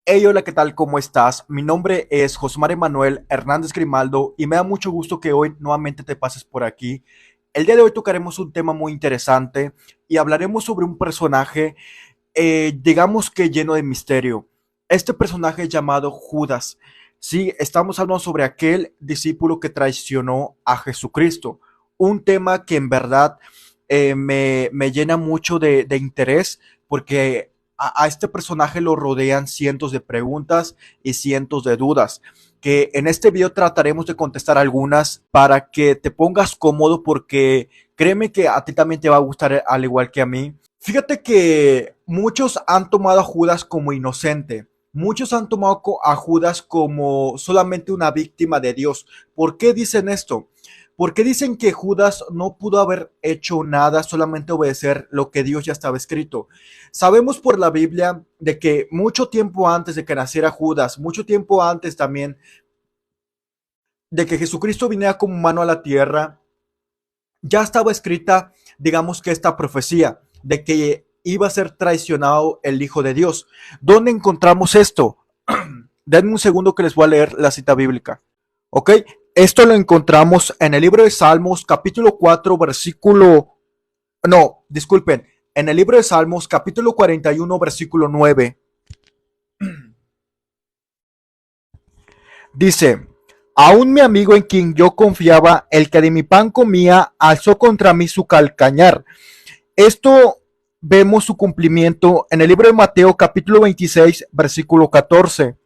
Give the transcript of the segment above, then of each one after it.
Hey, hola, ¿qué tal? ¿Cómo estás? Mi nombre es Josmar Emanuel Hernández Grimaldo y me da mucho gusto que hoy nuevamente te pases por aquí. El día de hoy tocaremos un tema muy interesante y hablaremos sobre un personaje, digamos que lleno de misterio. Este personaje llamado Judas. Sí, estamos hablando sobre aquel discípulo que traicionó a Jesucristo. Un tema que en verdad me llena mucho de interés porque a este personaje lo rodean cientos de preguntas y cientos de dudas que en este video trataremos de contestar algunas para que te pongas cómodo porque créeme que a ti también te va a gustar al igual que a mí. Fíjate que muchos han tomado a Judas como inocente. Muchos han tomado a Judas como solamente una víctima de Dios. ¿Por qué dicen esto? Porque dicen que Judas no pudo haber hecho nada, solamente obedecer lo que Dios ya estaba escrito. Sabemos por la Biblia de que mucho tiempo antes de que naciera Judas, mucho tiempo antes también de que Jesucristo viniera como humano a la tierra, ya estaba escrita, digamos que esta profecía de que iba a ser traicionado el Hijo de Dios. ¿Dónde encontramos esto? Denme un segundo que les voy a leer la cita bíblica. ¿Ok? Esto lo encontramos en el libro de Salmos, capítulo 4, versículo... No, disculpen. En el libro de Salmos, capítulo 41, versículo 9. Dice, aún mi amigo en quien yo confiaba, el que de mi pan comía, alzó contra mí su calcañar. Esto vemos su cumplimiento en el libro de Mateo capítulo 26, versículo 14,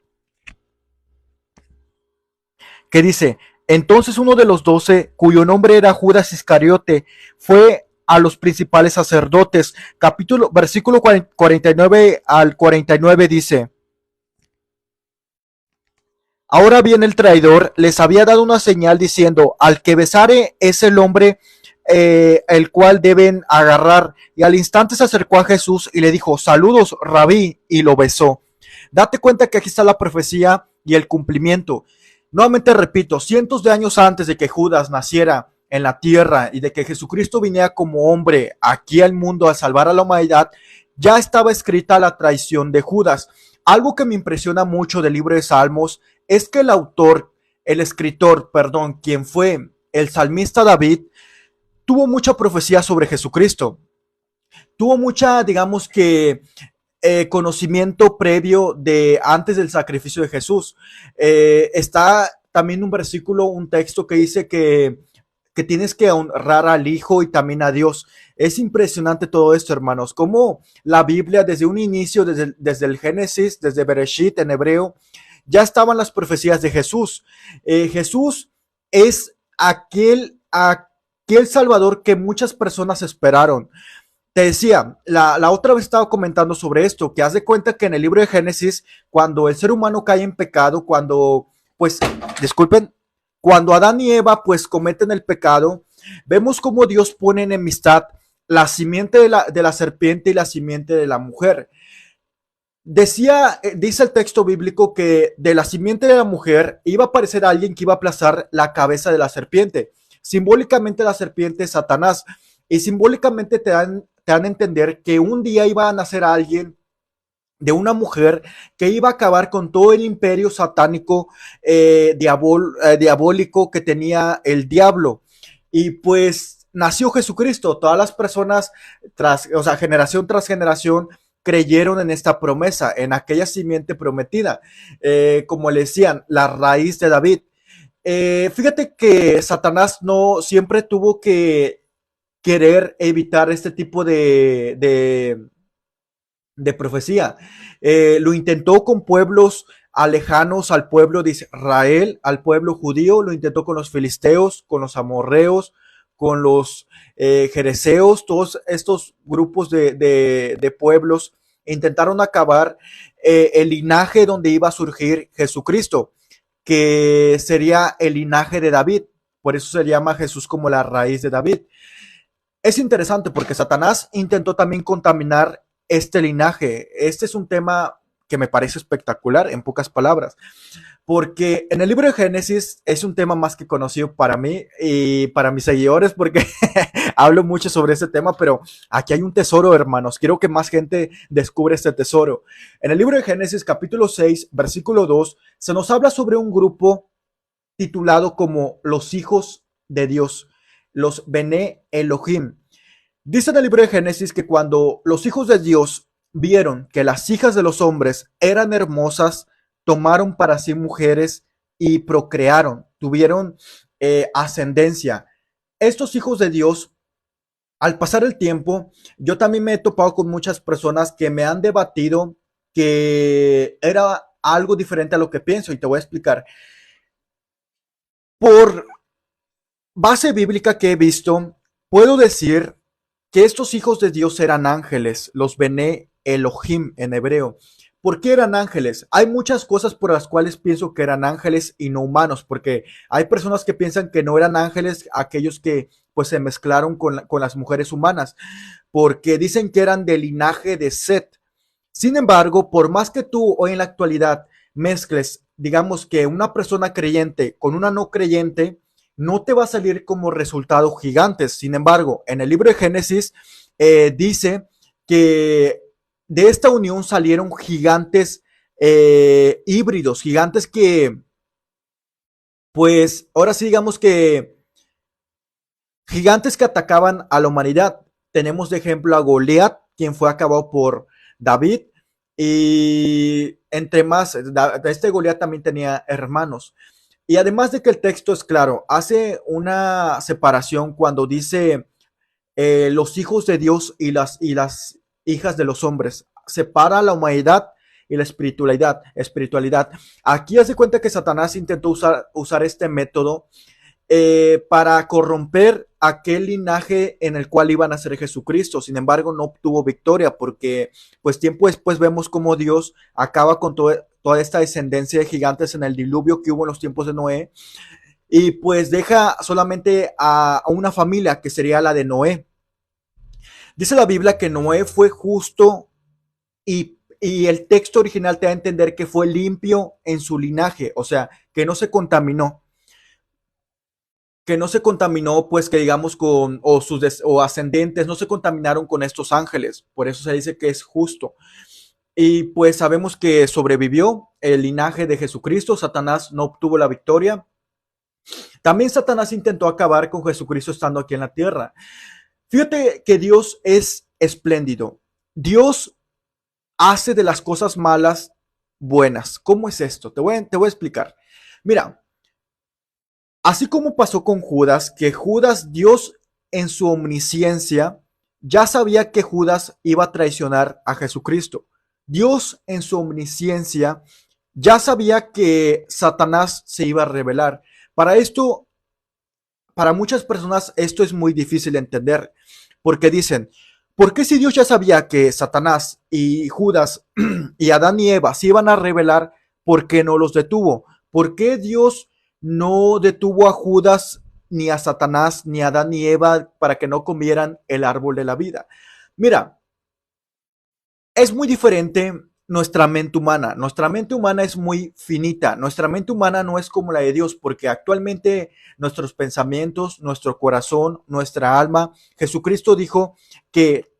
que dice, entonces uno de los 12, cuyo nombre era Judas Iscariote, fue a los principales sacerdotes. Versículo 49 al 49 dice, ahora bien el traidor les había dado una señal diciendo, al que besare es el hombre el cual deben agarrar. Y al instante se acercó a Jesús y le dijo, saludos, rabí, y lo besó. Date cuenta que aquí está la profecía y el cumplimiento. Nuevamente repito, cientos de años antes de que Judas naciera en la tierra y de que Jesucristo viniera como hombre aquí al mundo a salvar a la humanidad, ya estaba escrita la traición de Judas. Algo que me impresiona mucho del libro de Salmos es que el autor, el escritor, perdón, quien fue el salmista David, tuvo mucha profecía sobre Jesucristo. Tuvo mucha, digamos que, conocimiento previo de antes del sacrificio de Jesús. Está también un versículo, un texto que dice que tienes que honrar al Hijo y también a Dios. Es impresionante todo esto, hermanos, como la Biblia desde un inicio, desde el Génesis, desde Bereshit en hebreo, ya estaban las profecías de Jesús. Jesús es aquel Salvador que muchas personas esperaron. Te decía, la otra vez estaba comentando sobre esto, que haz de cuenta que en el libro de Génesis, cuando el ser humano cae en pecado, pues, disculpen, cuando Adán y Eva, pues, cometen el pecado, vemos cómo Dios pone en enemistad la simiente de la serpiente y la simiente de la mujer. Dice el texto bíblico que de la simiente de la mujer iba a aparecer alguien que iba a aplastar la cabeza de la serpiente. Simbólicamente la serpiente es Satanás y simbólicamente te dan a entender que un día iba a nacer alguien de una mujer que iba a acabar con todo el imperio satánico diabólico que tenía el diablo. Y pues nació Jesucristo. Todas las personas, o sea, generación tras generación, creyeron en esta promesa, en aquella simiente prometida. Como le decían, la raíz de David. Fíjate que Satanás no siempre tuvo que querer evitar este tipo de profecía. Lo intentó con pueblos alejanos al pueblo de Israel, al pueblo judío, lo intentó con los filisteos, con los amorreos, con los jerseos, todos estos grupos de pueblos intentaron acabar el linaje donde iba a surgir Jesucristo, que sería el linaje de David. Por eso se llama Jesús como la raíz de David. Es interesante porque Satanás intentó también contaminar este linaje. Este es un tema que me parece espectacular, en pocas palabras. Porque en el libro de Génesis es un tema más que conocido para mí y para mis seguidores, porque hablo mucho sobre este tema, pero aquí hay un tesoro, hermanos. Quiero que más gente descubra este tesoro. En el libro de Génesis, capítulo 6, versículo 2, se nos habla sobre un grupo titulado como los hijos de Dios, los Bene Elohim. Dice en el libro de Génesis que cuando los hijos de Dios vieron que las hijas de los hombres eran hermosas, tomaron para sí mujeres y procrearon, tuvieron ascendencia. Estos hijos de Dios, al pasar el tiempo, yo también me he topado con muchas personas que me han debatido que era algo diferente a lo que pienso y te voy a explicar. Por base bíblica que he visto, puedo decir que estos hijos de Dios eran ángeles, los Bene Elohim en hebreo. ¿Por qué eran ángeles? Hay muchas cosas por las cuales pienso que eran ángeles y no humanos, porque hay personas que piensan que no eran ángeles aquellos que pues se mezclaron con las mujeres humanas, porque dicen que eran del linaje de Set. Sin embargo, por más que tú hoy en la actualidad mezcles, digamos que una persona creyente con una no creyente, no te va a salir como resultado gigantes. Sin embargo, en el libro de Génesis dice que de esta unión salieron gigantes híbridos, gigantes que, pues, ahora sí digamos que gigantes que atacaban a la humanidad. Tenemos de ejemplo a Goliat, quien fue acabado por David, y entre más, este Goliat también tenía hermanos. Y además de que el texto es claro, hace una separación cuando dice los hijos de Dios y las hijas de los hombres. Separa la humanidad y la espiritualidad. Aquí hace cuenta que Satanás intentó usar este método para corromper aquel linaje en el cual iban a ser Jesucristo. Sin embargo, no obtuvo victoria porque pues tiempo después vemos cómo Dios acaba con toda esta descendencia de gigantes en el diluvio que hubo en los tiempos de Noé y pues deja solamente a una familia que sería la de Noé. Dice la Biblia que Noé fue justo y el texto original te da a entender que fue limpio en su linaje, o sea, que no se contaminó. Que no se contaminó, pues que digamos con, o ascendentes, no se contaminaron con estos ángeles, por eso se dice que es justo. Y pues sabemos que sobrevivió el linaje de Jesucristo, Satanás no obtuvo la victoria. También Satanás intentó acabar con Jesucristo estando aquí en la tierra. Fíjate que Dios es espléndido. Dios hace de las cosas malas buenas. ¿Cómo es esto? Te voy a explicar. Mira, así como pasó con Judas, que Judas, Dios en su omnisciencia, ya sabía que Judas iba a traicionar a Jesucristo. Dios en su omnisciencia ya sabía que Satanás se iba a rebelar. Para esto, para muchas personas esto es muy difícil de entender, porque dicen, ¿por qué si Dios ya sabía que Satanás y Judas y Adán y Eva se iban a rebelar, por qué no los detuvo? ¿Por qué Dios no detuvo a Judas, ni a Satanás, ni a Adán y Eva para que no comieran el árbol de la vida? Mira, es muy diferente nuestra mente humana. Nuestra mente humana es muy finita. Nuestra mente humana no es como la de Dios, porque actualmente nuestros pensamientos, nuestro corazón, nuestra alma, Jesucristo dijo que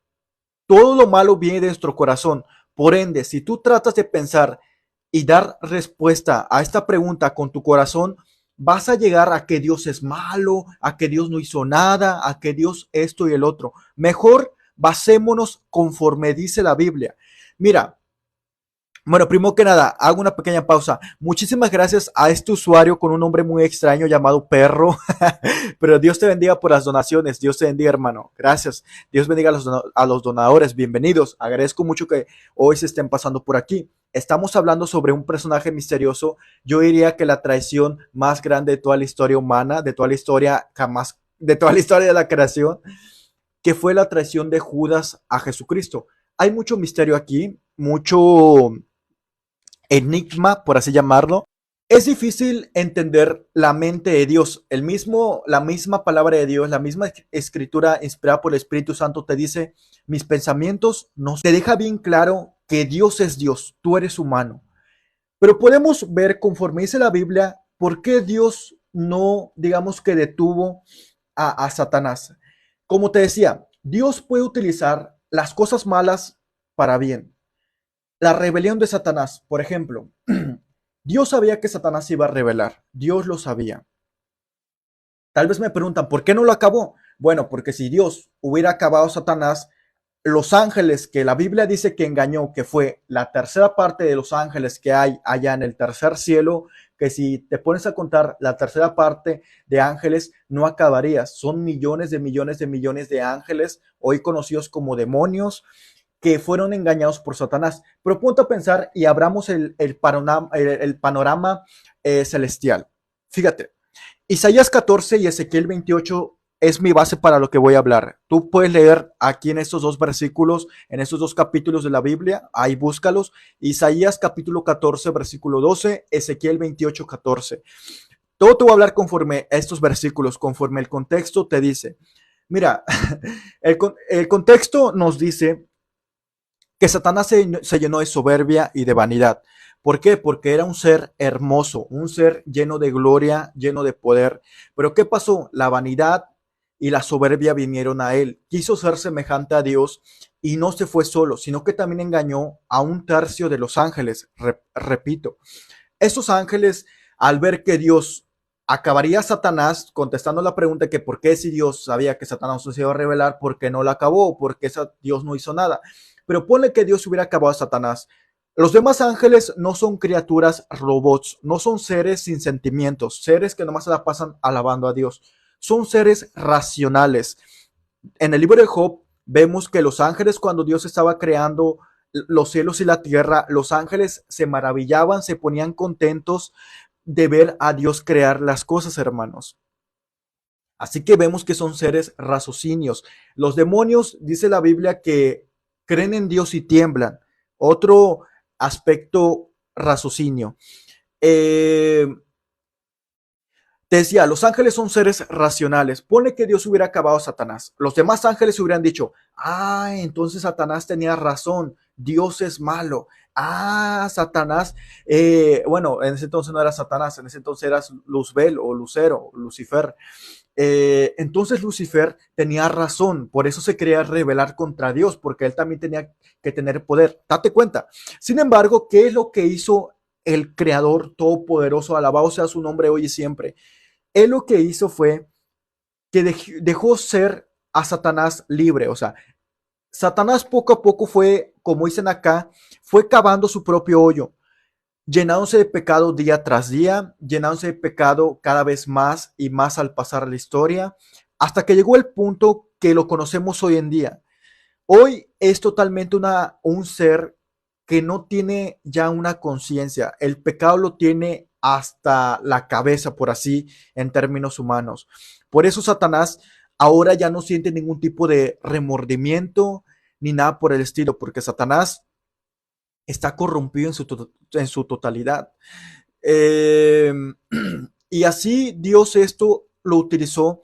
todo lo malo viene de nuestro corazón. Por ende, si tú tratas de pensar y dar respuesta a esta pregunta con tu corazón, vas a llegar a que Dios es malo, a que Dios no hizo nada, a que Dios esto y el otro. Mejor basémonos conforme dice la Biblia. Mira, bueno, primero que nada, hago una pequeña pausa. Muchísimas gracias a este usuario con un nombre muy extraño llamado Perro. Pero Dios te bendiga por las donaciones. Dios te bendiga, hermano. Gracias. Dios bendiga a los donadores. Bienvenidos. Agradezco mucho que hoy se estén pasando por aquí. Estamos hablando sobre un personaje misterioso. Yo diría que la traición más grande de toda la historia humana, de toda la historia jamás, de toda la historia de la creación, que fue la traición de Judas a Jesucristo. Hay mucho misterio aquí, mucho enigma, por así llamarlo. Es difícil entender la mente de Dios. La misma palabra de Dios, la misma escritura inspirada por el Espíritu Santo te dice, mis pensamientos no te deja bien claro que Dios es Dios, tú eres humano. Pero podemos ver, conforme dice la Biblia, por qué Dios no, digamos que detuvo a Satanás. Como te decía, Dios puede utilizar las cosas malas para bien. La rebelión de Satanás, por ejemplo, Dios sabía que Satanás iba a rebelar, Dios lo sabía. Tal vez me preguntan, ¿por qué no lo acabó? Bueno, porque si Dios hubiera acabado a Satanás, los ángeles que la Biblia dice que engañó, que fue la tercera parte de los ángeles que hay allá en el tercer cielo, que si te pones a contar la tercera parte de ángeles, no acabarías. Son millones de millones de millones de ángeles, hoy conocidos como demonios, que fueron engañados por Satanás. Pero ponte a pensar y abramos el panorama celestial. Fíjate, Isaías 14 y Ezequiel 28 es mi base para lo que voy a hablar. Tú puedes leer aquí en estos dos versículos, en estos dos capítulos de la Biblia, ahí búscalos. Isaías capítulo 14, versículo 12, Ezequiel 28, 14. Todo te voy a hablar conforme a estos versículos, conforme el contexto te dice. Mira, el contexto nos dice que Satanás se llenó de soberbia y de vanidad. ¿Por qué? Porque era un ser hermoso, un ser lleno de gloria, lleno de poder. Pero ¿qué pasó? La vanidad y la soberbia vinieron a él. Quiso ser semejante a Dios y no se fue solo, sino que también engañó a un tercio de los ángeles. Repito, esos ángeles, al ver que Dios acabaría a Satanás, contestando la pregunta que por qué si Dios sabía que Satanás se iba a revelar, ¿por qué no la acabó? ¿Por qué Dios no hizo nada? Pero ponle que Dios hubiera acabado a Satanás. Los demás ángeles no son criaturas robots, no son seres sin sentimientos, seres que nomás se la pasan alabando a Dios. Son seres racionales. En el libro de Job vemos que los ángeles, cuando Dios estaba creando los cielos y la tierra, los ángeles se maravillaban, se ponían contentos de ver a Dios crear las cosas, hermanos. Así que vemos que son seres raciocinios. Los demonios, dice la Biblia, que creen en Dios y tiemblan. Otro aspecto raciocinio. Eh, Te decía, los ángeles son seres racionales. Pone que Dios hubiera acabado a Satanás. Los demás ángeles hubieran dicho, entonces Satanás tenía razón, Dios es malo. Satanás, bueno, en ese entonces no era Satanás, en ese entonces era Luzbel o Lucero, Lucifer. Entonces Lucifer tenía razón, por eso se quería rebelar contra Dios, porque él también tenía que tener poder. Date cuenta. Sin embargo, ¿qué es lo que hizo el Creador Todopoderoso? Alabado sea su nombre hoy y siempre. Él lo que hizo fue que dejó ser a Satanás libre. O sea, Satanás poco a poco fue, como dicen acá, fue cavando su propio hoyo, llenándose de pecado día tras día, llenándose de pecado cada vez más y más al pasar la historia, hasta que llegó el punto que lo conocemos hoy en día. Hoy es totalmente un ser que no tiene ya una conciencia. El pecado lo tiene hasta la cabeza, por así, en términos humanos. Por eso Satanás ahora ya no siente ningún tipo de remordimiento ni nada por el estilo, porque Satanás está corrompido en su totalidad. Eh, y así Dios esto lo utilizó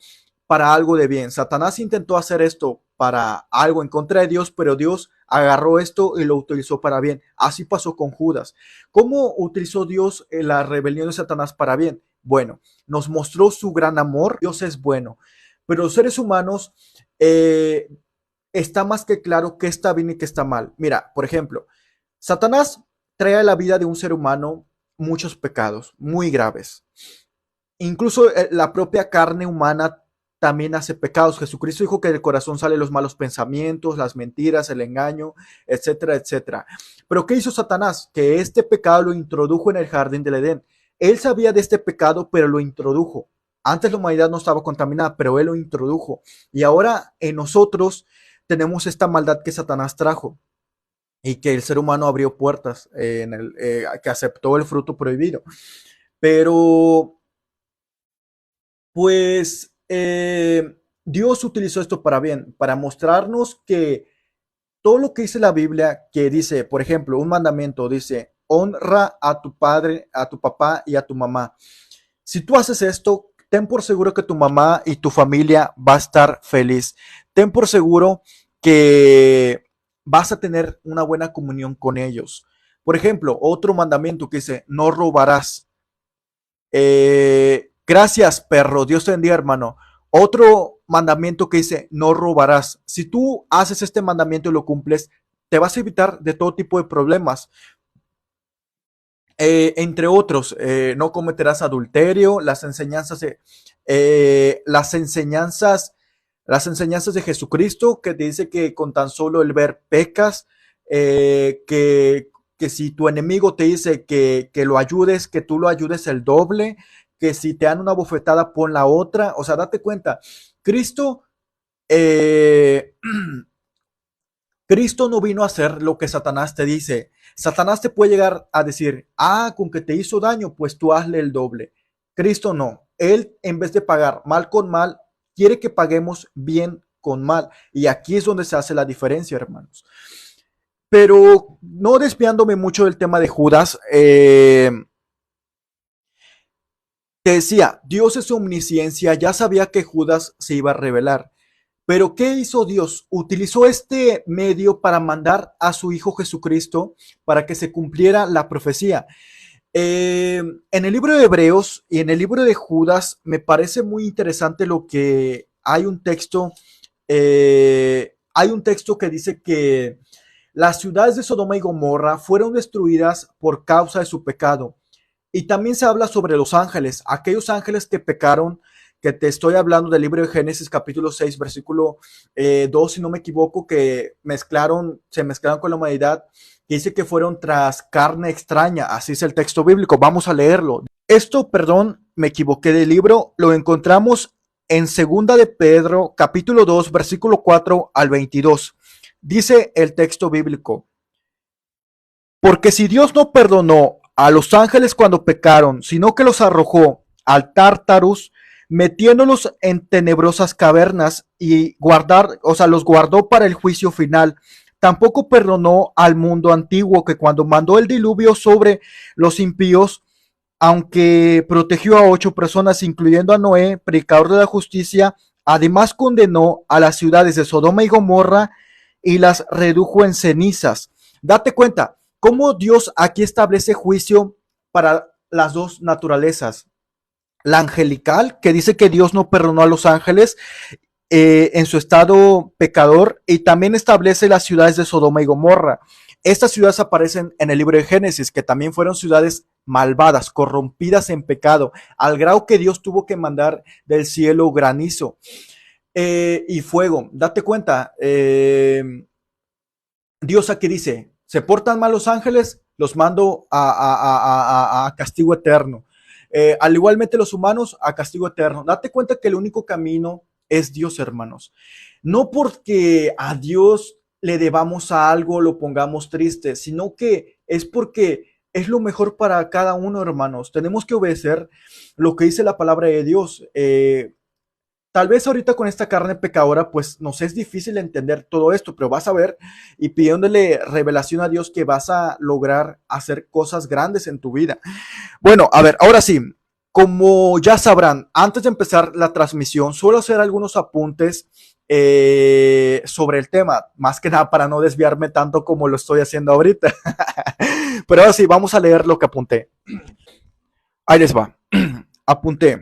para algo de bien. Satanás intentó hacer esto para algo en contra de Dios, pero Dios agarró esto y lo utilizó para bien. Así pasó con Judas. ¿Cómo utilizó Dios la rebelión de Satanás para bien? Bueno, nos mostró su gran amor. Dios es bueno, pero los seres humanos está más que claro qué está bien y qué está mal. Mira, por ejemplo, Satanás trae a la vida de un ser humano muchos pecados muy graves. Incluso la propia carne humana también hace pecados. Jesucristo dijo que del corazón salen los malos pensamientos, las mentiras, el engaño, etcétera, etcétera. Pero ¿qué hizo Satanás? Que este pecado lo introdujo en el jardín del Edén. Él sabía de este pecado, pero lo introdujo. Antes la humanidad no estaba contaminada, pero él lo introdujo. Y ahora en nosotros tenemos esta maldad que Satanás trajo y que el ser humano abrió puertas, que aceptó el fruto prohibido. Pero pues Dios utilizó esto para bien, para mostrarnos que todo lo que dice la Biblia, que dice, por ejemplo, un mandamiento dice, honra a tu padre, a tu papá y a tu mamá. Si tú haces esto, ten por seguro que tu mamá y tu familia va a estar feliz. Ten por seguro que vas a tener una buena comunión con ellos. Por ejemplo, otro mandamiento que dice, no robarás. Gracias, perro. Dios te bendiga, hermano. Otro mandamiento que dice, no robarás. Si tú haces este mandamiento y lo cumples, te vas a evitar de todo tipo de problemas. Entre otros, no cometerás adulterio, las enseñanzas de Jesucristo, que te dice que con tan solo el ver pecas, que si tu enemigo te dice que lo ayudes, que tú lo ayudes el doble, que si te dan una bofetada, pon la otra. O sea, date cuenta, Cristo, eh, Cristo no vino a hacer lo que Satanás te dice. Satanás te puede llegar a decir, con que te hizo daño, pues tú hazle el doble. Cristo no. Él, en vez de pagar mal con mal, quiere que paguemos bien con mal. Y aquí es donde se hace la diferencia, hermanos. Pero no desviándome mucho del tema de Judas, te decía, Dios es su omnisciencia, ya sabía que Judas se iba a revelar. Pero ¿qué hizo Dios? Utilizó este medio para mandar a su Hijo Jesucristo para que se cumpliera la profecía. En el libro de Hebreos y en el libro de Judas me parece muy interesante lo que hay un texto que dice que las ciudades de Sodoma y Gomorra fueron destruidas por causa de su pecado. Y también se habla sobre los ángeles, aquellos ángeles que pecaron, que te estoy hablando del libro de Génesis capítulo 6 versículo 2, si no me equivoco, que se mezclaron con la humanidad, que dice que fueron tras carne extraña, así es el texto bíblico, vamos a leerlo. Esto, perdón, me equivoqué del libro, lo encontramos en segunda de Pedro capítulo 2 versículo 4 al 22. Dice el texto bíblico, porque si Dios no perdonó a los ángeles cuando pecaron, sino que los arrojó al Tártarus, metiéndolos en tenebrosas cavernas y los guardó para el juicio final. Tampoco perdonó al mundo antiguo que cuando mandó el diluvio sobre los impíos, aunque protegió a 8 personas, incluyendo a Noé, predicador de la justicia, además condenó a las ciudades de Sodoma y Gomorra y las redujo en cenizas. Date cuenta cómo Dios aquí establece juicio para las dos naturalezas. La angelical, que dice que Dios no perdonó a los ángeles en su estado pecador, y también establece las ciudades de Sodoma y Gomorra. Estas ciudades aparecen en el libro de Génesis, que también fueron ciudades malvadas, corrompidas en pecado, al grado que Dios tuvo que mandar del cielo granizo y fuego. Date cuenta, Dios aquí dice, se portan mal los ángeles, los mando a castigo eterno. Al igualmente los humanos, a castigo eterno. Date cuenta que el único camino es Dios, hermanos. No porque a Dios le debamos a algo, lo pongamos triste, sino que es porque es lo mejor para cada uno, hermanos. Tenemos que obedecer lo que dice la palabra de Dios. Tal vez ahorita con esta carne pecadora, pues nos es difícil entender todo esto, pero vas a ver y pidiéndole revelación a Dios que vas a lograr hacer cosas grandes en tu vida. Bueno, a ver, ahora sí, como ya sabrán, antes de empezar la transmisión, suelo hacer algunos apuntes sobre el tema, más que nada para no desviarme tanto como lo estoy haciendo ahorita. Pero ahora sí, vamos a leer lo que apunté. Ahí les va. Apunté.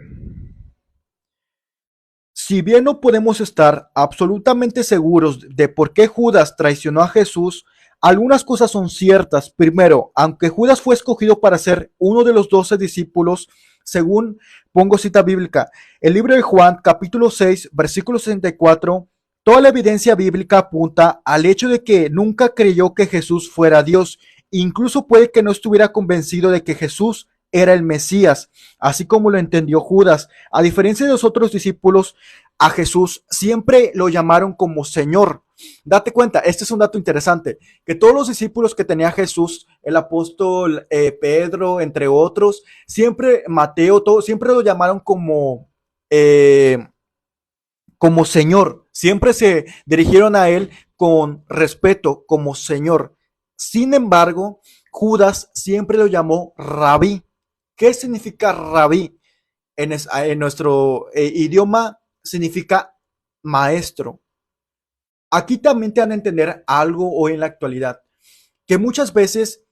Si bien no podemos estar absolutamente seguros de por qué Judas traicionó a Jesús, algunas cosas son ciertas. Primero, aunque Judas fue escogido para ser uno de los 12 discípulos, según pongo cita bíblica, el libro de Juan, capítulo 6, versículo 64, toda la evidencia bíblica apunta al hecho de que nunca creyó que Jesús fuera Dios. Incluso puede que no estuviera convencido de que Jesús era el Mesías, así como lo entendió Judas. A diferencia de los otros discípulos, a Jesús siempre lo llamaron como Señor. Date cuenta, este es un dato interesante, que todos los discípulos que tenía Jesús, el apóstol Pedro, entre otros, siempre Mateo, todos, siempre lo llamaron como Señor. Siempre se dirigieron a él con respeto como Señor. Sin embargo, Judas siempre lo llamó Rabí. ¿Qué significa Rabí? En nuestro idioma significa maestro. Aquí también te van a entender algo hoy en la actualidad, que muchas veces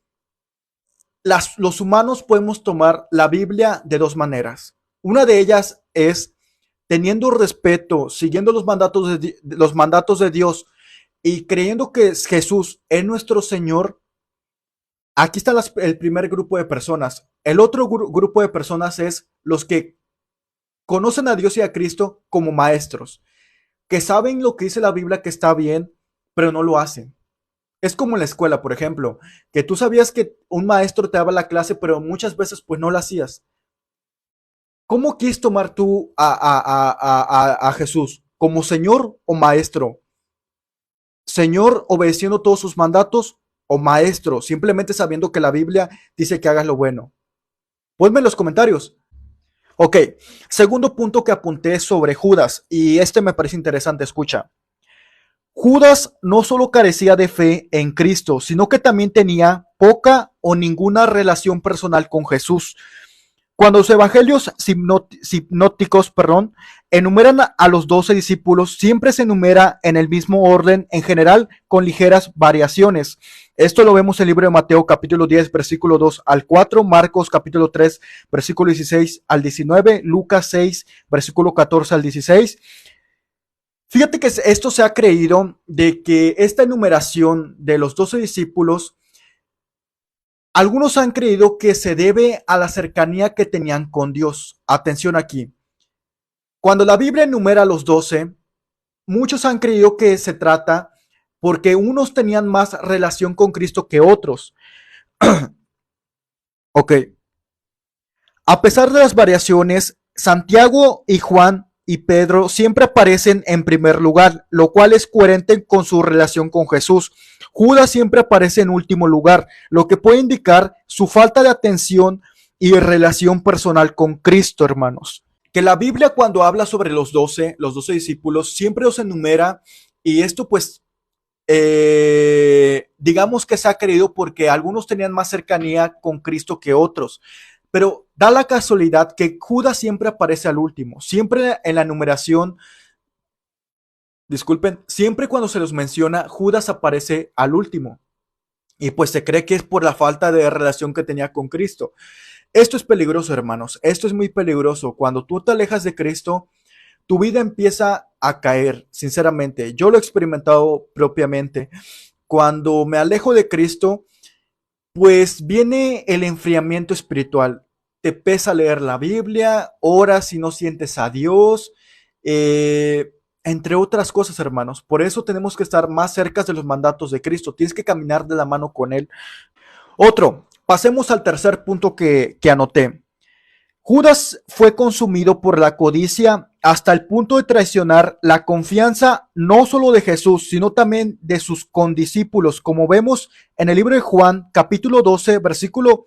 los humanos podemos tomar la Biblia de dos maneras. Una de ellas es teniendo respeto, siguiendo los mandatos de Dios y creyendo que Jesús es nuestro Señor. Aquí está el primer grupo de personas. El otro grupo de personas es los que conocen a Dios y a Cristo como maestros, que saben lo que dice la Biblia que está bien, pero no lo hacen. Es como en la escuela, por ejemplo, que tú sabías que un maestro te daba la clase, pero muchas veces pues no la hacías. ¿Cómo quieres tomar tú a Jesús? ¿Como Señor o Maestro? ¿Señor obedeciendo todos sus mandatos o Maestro simplemente sabiendo que la Biblia dice que hagas lo bueno? Ponme en los comentarios. Ok, segundo punto que apunté sobre Judas, y este me parece interesante, escucha. Judas no solo carecía de fe en Cristo, sino que también tenía poca o ninguna relación personal con Jesús. Cuando los evangelios sinópticos, enumeran a los 12 discípulos, siempre se enumera en el mismo orden, en general con ligeras variaciones. Esto lo vemos en el libro de Mateo capítulo 10, versículo 2 al 4, Marcos capítulo 3, versículo 16 al 19, Lucas 6, versículo 14 al 16. Fíjate que esto se ha creído de que esta enumeración de los 12 discípulos, algunos han creído que se debe a la cercanía que tenían con Dios. Atención aquí. Cuando la Biblia enumera a los 12, muchos han creído que se trata porque unos tenían más relación con Cristo que otros. Ok. A pesar de las variaciones, Santiago y Juan y Pedro siempre aparecen en primer lugar, lo cual es coherente con su relación con Jesús. Judas siempre aparece en último lugar, lo que puede indicar su falta de atención y relación personal con Cristo, hermanos. Que la Biblia cuando habla sobre los 12 discípulos, siempre los enumera y esto pues digamos que se ha creído porque algunos tenían más cercanía con Cristo que otros. Pero da la casualidad que Judas siempre aparece al último, siempre en la numeración, disculpen, siempre cuando se los menciona, Judas aparece al último. Y pues se cree que es por la falta de relación que tenía con Cristo. Esto es peligroso, hermanos. Esto es muy peligroso. Cuando tú te alejas de Cristo, tu vida empieza a caer, sinceramente. Yo lo he experimentado propiamente. Cuando me alejo de Cristo, pues viene el enfriamiento espiritual. Te pesa leer la Biblia, oras y no sientes a Dios, entre otras cosas, hermanos. Por eso tenemos que estar más cerca de los mandatos de Cristo. Tienes que caminar de la mano con Él. Otro, pasemos al tercer punto que anoté. Judas fue consumido por la codicia hasta el punto de traicionar la confianza no solo de Jesús, sino también de sus condiscípulos, como vemos en el libro de Juan, capítulo 12, versículo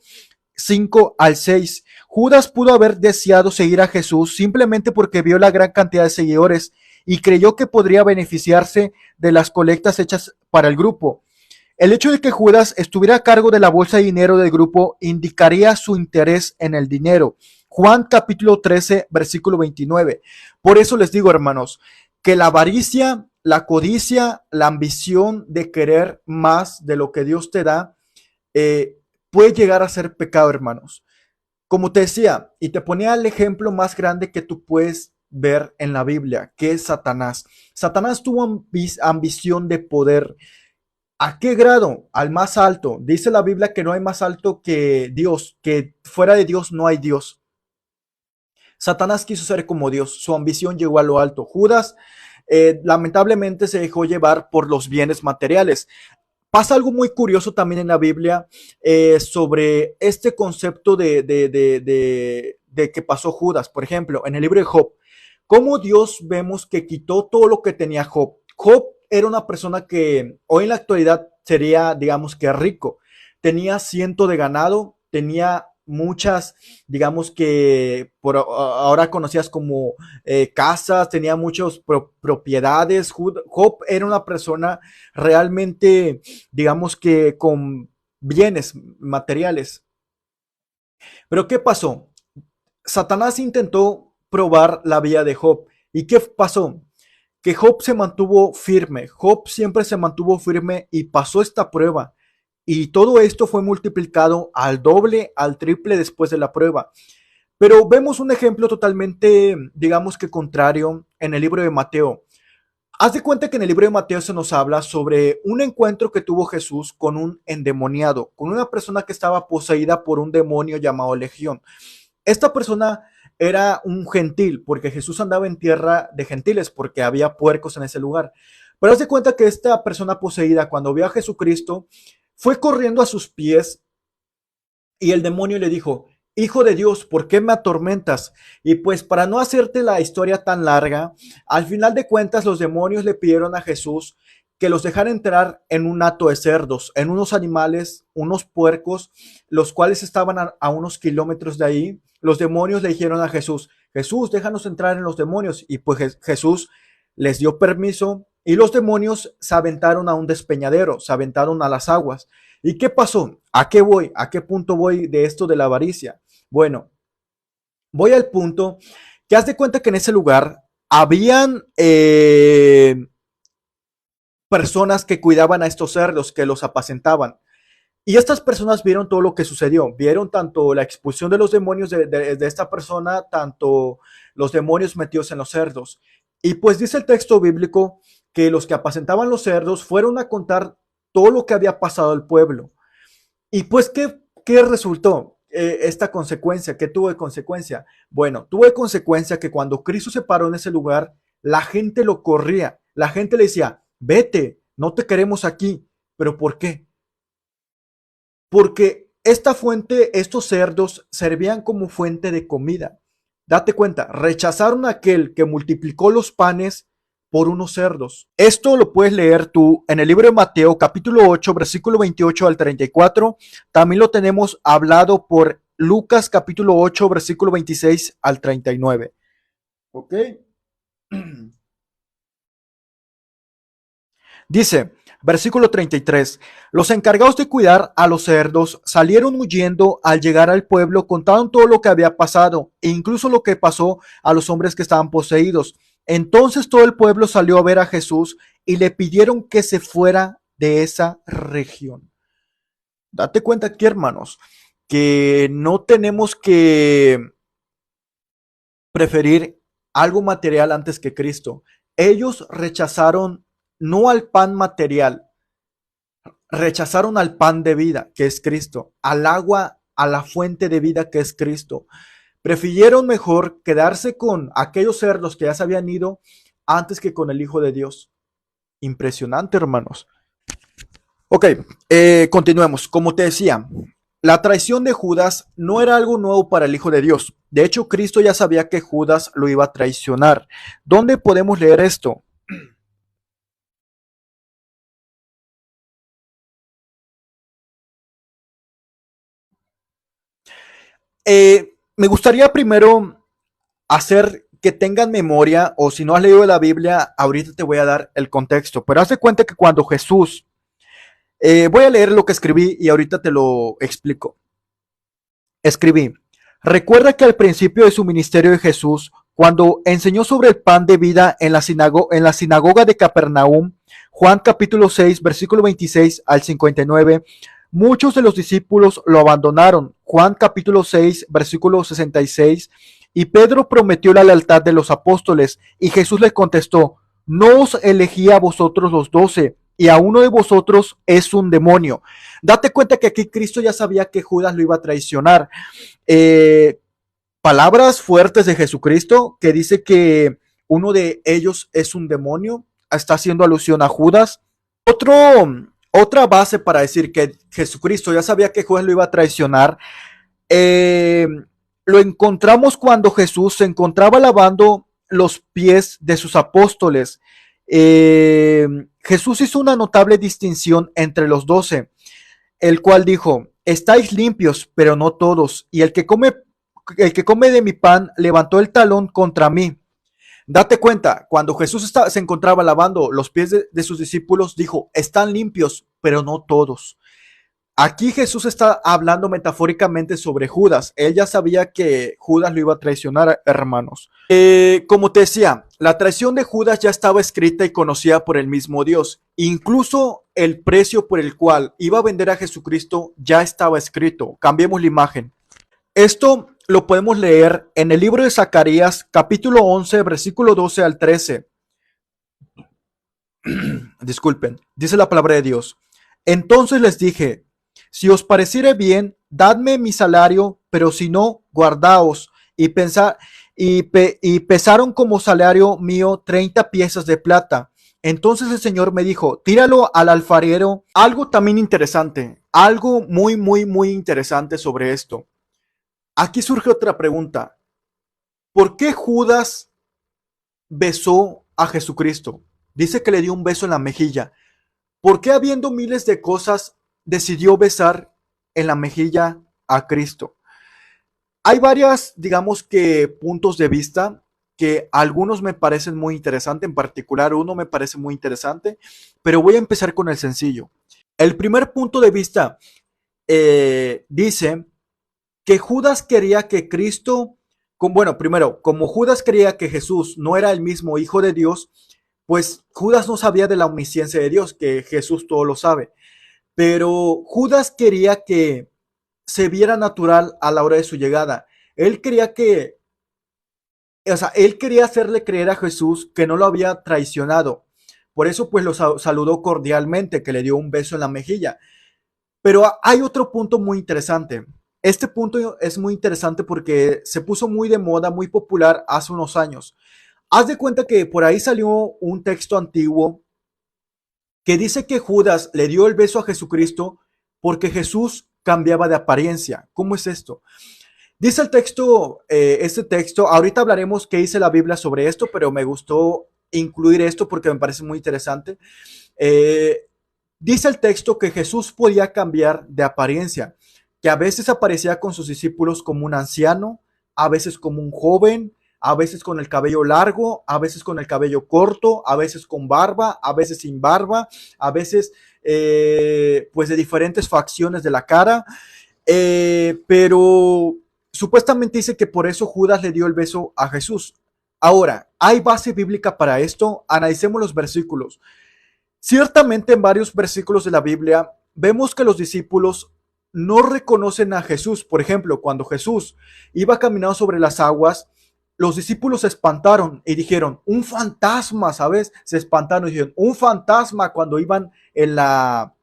5 al 6. Judas pudo haber deseado seguir a Jesús simplemente porque vio la gran cantidad de seguidores y creyó que podría beneficiarse de las colectas hechas para el grupo. El hecho de que Judas estuviera a cargo de la bolsa de dinero del grupo indicaría su interés en el dinero. Juan capítulo 13, versículo 29. Por eso les digo, hermanos, que la avaricia, la codicia, la ambición de querer más de lo que Dios te da, puede llegar a ser pecado, hermanos. Como te decía, y te ponía el ejemplo más grande que tú puedes ver en la Biblia, que es Satanás. Satanás tuvo ambición de poder. ¿A qué grado? Al más alto. Dice la Biblia que no hay más alto que Dios, que fuera de Dios no hay Dios. Satanás quiso ser como Dios, su ambición llegó a lo alto. Judas lamentablemente se dejó llevar por los bienes materiales. Pasa algo muy curioso también en la Biblia sobre este concepto de que pasó Judas. Por ejemplo, en el libro de Job, cómo Dios vemos que quitó todo lo que tenía Job. Job era una persona que hoy en la actualidad sería, digamos que rico. Tenía ciento de ganado, tenía muchas, digamos que por ahora conocidas como casas, tenía muchas propiedades. Job era una persona realmente, digamos que con bienes materiales. Pero ¿qué pasó? Satanás intentó probar la vida de Job. ¿Y qué pasó? que Job se mantuvo firme. Job siempre se mantuvo firme y pasó esta prueba. Y todo esto fue multiplicado al doble, al triple después de la prueba. Pero vemos un ejemplo totalmente, digamos que contrario en el libro de Mateo. Haz de cuenta que en el libro de Mateo se nos habla sobre un encuentro que tuvo Jesús con un endemoniado, con una persona que estaba poseída por un demonio llamado Legión. Esta persona era un gentil, porque Jesús andaba en tierra de gentiles, porque había puercos en ese lugar. Pero haz de cuenta que esta persona poseída, cuando vio a Jesucristo, fue corriendo a sus pies y el demonio le dijo: Hijo de Dios, ¿por qué me atormentas? Y pues para no hacerte la historia tan larga, al final de cuentas los demonios le pidieron a Jesús que los dejara entrar en un hato de cerdos, en unos animales, unos puercos, los cuales estaban a unos kilómetros de ahí. Los demonios le dijeron a Jesús: Jesús, déjanos entrar en los demonios. Y pues Jesús les dio permiso y los demonios se aventaron a un despeñadero, se aventaron a las aguas. ¿Y qué pasó? ¿A qué voy? ¿A qué punto voy de esto de la avaricia? Bueno, voy al punto que haz de cuenta que en ese lugar habían personas que cuidaban a estos cerdos, que los apacentaban. Y estas personas vieron todo lo que sucedió. Vieron tanto la expulsión de los demonios de esta persona, tanto los demonios metidos en los cerdos. Y pues dice el texto bíblico que los que apacentaban los cerdos fueron a contar todo lo que había pasado al pueblo. Y pues, ¿qué resultó? Esta consecuencia, ¿qué tuvo de consecuencia? Bueno, tuvo de consecuencia que cuando Cristo se paró en ese lugar, la gente lo corría. La gente le decía: vete, no te queremos aquí. ¿Pero por qué? Porque esta fuente, estos cerdos, servían como fuente de comida. Date cuenta, rechazaron a aquel que multiplicó los panes por unos cerdos. Esto lo puedes leer tú en el libro de Mateo, capítulo 8, versículo 28 al 34. También lo tenemos hablado por Lucas, capítulo 8, versículo 26 al 39. ¿Ok? Dice, versículo 33, los encargados de cuidar a los cerdos salieron huyendo. Al llegar al pueblo contaron todo lo que había pasado e incluso lo que pasó a los hombres que estaban poseídos. Entonces todo el pueblo salió a ver a Jesús y le pidieron que se fuera de esa región. Date cuenta aquí, hermanos, que no tenemos que preferir algo material antes que Cristo. Ellos rechazaron no al pan material, rechazaron al pan de vida, que es Cristo, al agua, a la fuente de vida, que es Cristo. Prefirieron mejor quedarse con aquellos cerdos que ya se habían ido antes que con el Hijo de Dios. Impresionante, hermanos. Ok, continuemos. Como te decía, la traición de Judas no era algo nuevo para el Hijo de Dios. De hecho, Cristo ya sabía que Judas lo iba a traicionar. ¿Dónde podemos leer esto? Me gustaría primero hacer que tengan memoria, o si no has leído la Biblia, ahorita te voy a dar el contexto, pero haz de cuenta que cuando Jesús, voy a leer lo que escribí y ahorita te lo explico. Escribí: recuerda que al principio de su ministerio de Jesús, cuando enseñó sobre el pan de vida en la sinagoga de Capernaum, Juan capítulo 6, versículo 26 al 59, muchos de los discípulos lo abandonaron. Juan capítulo 6, versículo 66, y Pedro prometió la lealtad de los apóstoles, y Jesús les contestó: no os elegí a vosotros los 12, y a uno de vosotros es un demonio. Date cuenta que aquí Cristo ya sabía que Judas lo iba a traicionar. Eh, Palabras fuertes de Jesucristo que dice que uno de ellos es un demonio, está haciendo alusión a Judas. Otro, otra base para decir que Jesucristo ya sabía que Judas lo iba a traicionar, eh, lo encontramos cuando Jesús se encontraba lavando los pies de sus apóstoles. Jesús hizo una notable distinción entre los 12, el cual dijo: estáis limpios, pero no todos, y el que come de mi pan levantó el talón contra mí. Date cuenta, cuando Jesús se encontraba lavando los pies de sus discípulos, dijo: están limpios, pero no todos. Aquí Jesús está hablando metafóricamente sobre Judas. Él ya sabía que Judas lo iba a traicionar, hermanos. Como te decía, la traición de Judas ya estaba escrita y conocida por el mismo Dios. Incluso el precio por el cual iba a vender a Jesucristo ya estaba escrito. Cambiemos la imagen. Esto lo podemos leer en el libro de Zacarías, capítulo 11, versículo 12 al 13. Disculpen, dice la palabra de Dios. Entonces les dije, si os pareciere bien, dadme mi salario, pero si no, guardaos. Y pesaron como salario mío 30 piezas de plata. Entonces el Señor me dijo, tíralo al alfarero. Algo también interesante, algo muy interesante sobre esto. Aquí surge otra pregunta. ¿Por qué Judas besó a Jesucristo? Dice que le dio un beso en la mejilla. ¿Por qué habiendo miles de cosas decidió besar en la mejilla a Cristo? Hay varias, digamos que puntos de vista que algunos me parecen muy interesantes, en particular uno me parece muy interesante, pero voy a empezar con el sencillo. El primer punto de vista dice que Judas quería que Cristo, bueno, primero, como Judas creía que Jesús no era el mismo Hijo de Dios, pues Judas no sabía de la omnisciencia de Dios, que Jesús todo lo sabe. Pero Judas quería que se viera natural a la hora de su llegada. Él quería que, o sea, él quería hacerle creer a Jesús que no lo había traicionado. Por eso pues lo saludó cordialmente, que le dio un beso en la mejilla. Pero hay otro punto muy interesante. Este punto es muy interesante porque se puso muy de moda, muy popular hace unos años. Haz de cuenta que por ahí salió un texto antiguo que dice que Judas le dio el beso a Jesucristo porque Jesús cambiaba de apariencia. ¿Cómo es esto? Dice el texto, este texto, ahorita hablaremos qué dice la Biblia sobre esto, pero me gustó incluir esto porque me parece muy interesante. Eh, Dice el texto que Jesús podía cambiar de apariencia, que a veces aparecía con sus discípulos como un anciano, a veces como un joven, a veces con el cabello largo, a veces con el cabello corto, a veces con barba, a veces sin barba, a veces pues de diferentes facciones de la cara, pero supuestamente dice que por eso Judas le dio el beso a Jesús. Ahora, ¿hay base bíblica para esto? Analicemos los versículos. Ciertamente en varios versículos de la Biblia vemos que los discípulos no reconocen a Jesús. Por ejemplo, cuando Jesús iba caminando sobre las aguas, los discípulos se espantaron y dijeron, un fantasma, ¿sabes? Se espantaron y dijeron, un fantasma cuando iban en la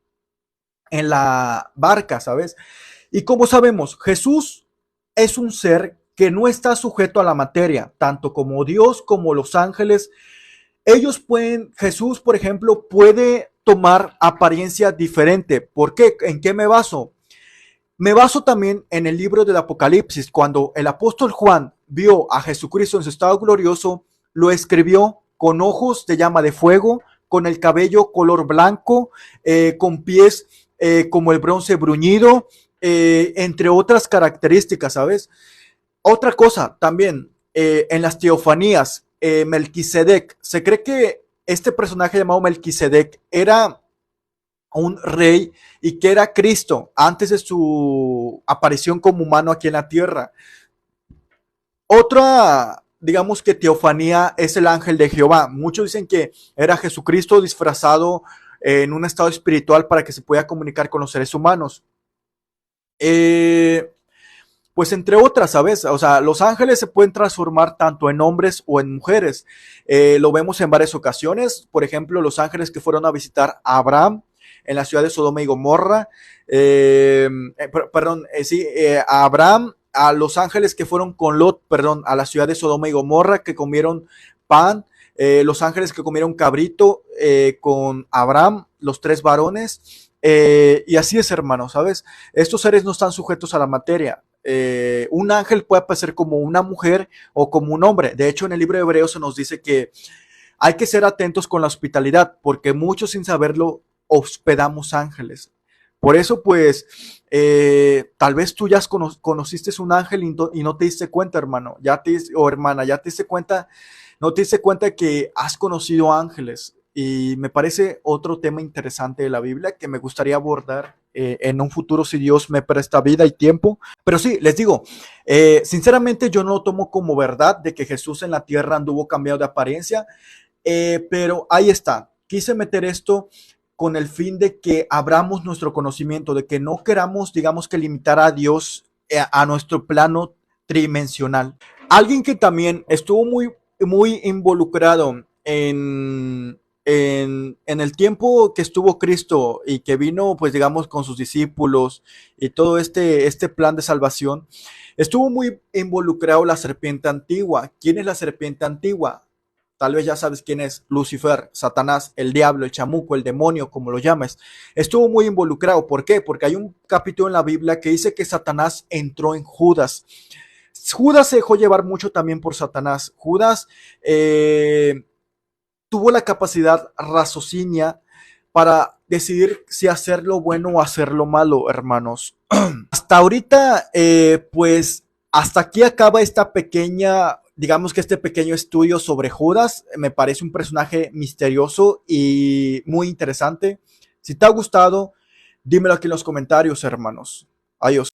barca, ¿sabes? Y como sabemos, Jesús es un ser que no está sujeto a la materia, tanto como Dios como los ángeles. Ellos pueden, Jesús, por ejemplo, puede tomar apariencia diferente. ¿Por qué? ¿En qué me baso? Me baso también en el libro del Apocalipsis, cuando el apóstol Juan vio a Jesucristo en su estado glorioso, lo escribió con ojos de llama de fuego, con el cabello color blanco, con pies como el bronce bruñido, entre otras características, ¿sabes? Otra cosa también, en las teofanías, Melquisedec, se cree que este personaje llamado Melquisedec era un rey y que era Cristo antes de su aparición como humano aquí en la tierra. Otra, digamos que teofanía es el ángel de Jehová. Muchos dicen que era Jesucristo disfrazado en un estado espiritual para que se pueda comunicar con los seres humanos. Eh, pues entre otras, ¿sabes? O sea, los ángeles se pueden transformar tanto en hombres o en mujeres. Lo vemos en varias ocasiones. Por ejemplo, los ángeles que fueron a visitar a Abraham en la ciudad de Sodoma y Gomorra. Perdón, sí, a Abraham, a los ángeles que fueron con Lot, perdón, a la ciudad de Sodoma y Gomorra, que comieron pan. Los ángeles que comieron cabrito con Abraham, los tres varones. Y así es, hermano, ¿sabes? Estos seres no están sujetos a la materia. Un ángel puede aparecer como una mujer o como un hombre. De hecho, en el libro de Hebreos se nos dice que hay que ser atentos con la hospitalidad, porque muchos sin saberlo hospedamos ángeles. Por eso, pues, tal vez tú ya conociste un ángel y no te diste cuenta, hermano, o hermana, ya te diste cuenta, no te diste cuenta de que has conocido ángeles. Y me parece otro tema interesante de la Biblia que me gustaría abordar en un futuro si Dios me presta vida y tiempo. Pero sí, les digo, sinceramente yo no lo tomo como verdad de que Jesús en la tierra anduvo cambiado de apariencia, pero ahí está. Quise meter esto con el fin de que abramos nuestro conocimiento, de que no queramos, digamos que limitar a Dios a nuestro plano tridimensional. Alguien que también estuvo muy involucrado en el tiempo que estuvo Cristo y que vino, pues digamos, con sus discípulos y todo este plan de salvación, estuvo muy involucrado la serpiente antigua. ¿Quién es la serpiente antigua? Tal vez ya sabes quién es Lucifer, Satanás, el diablo, el chamuco, el demonio, como lo llames. Estuvo muy involucrado. ¿Por qué? Porque hay un capítulo en la Biblia que dice que Satanás entró en Judas. Judas se dejó llevar mucho también por Satanás. Judas tuvo la capacidad raciocinia para decidir si hacer lo bueno o hacer lo malo, hermanos. Hasta ahorita, pues, hasta aquí acaba esta pequeña, digamos que este pequeño estudio sobre Judas. Me parece un personaje misterioso y muy interesante. Si te ha gustado, dímelo aquí en los comentarios, hermanos. Adiós.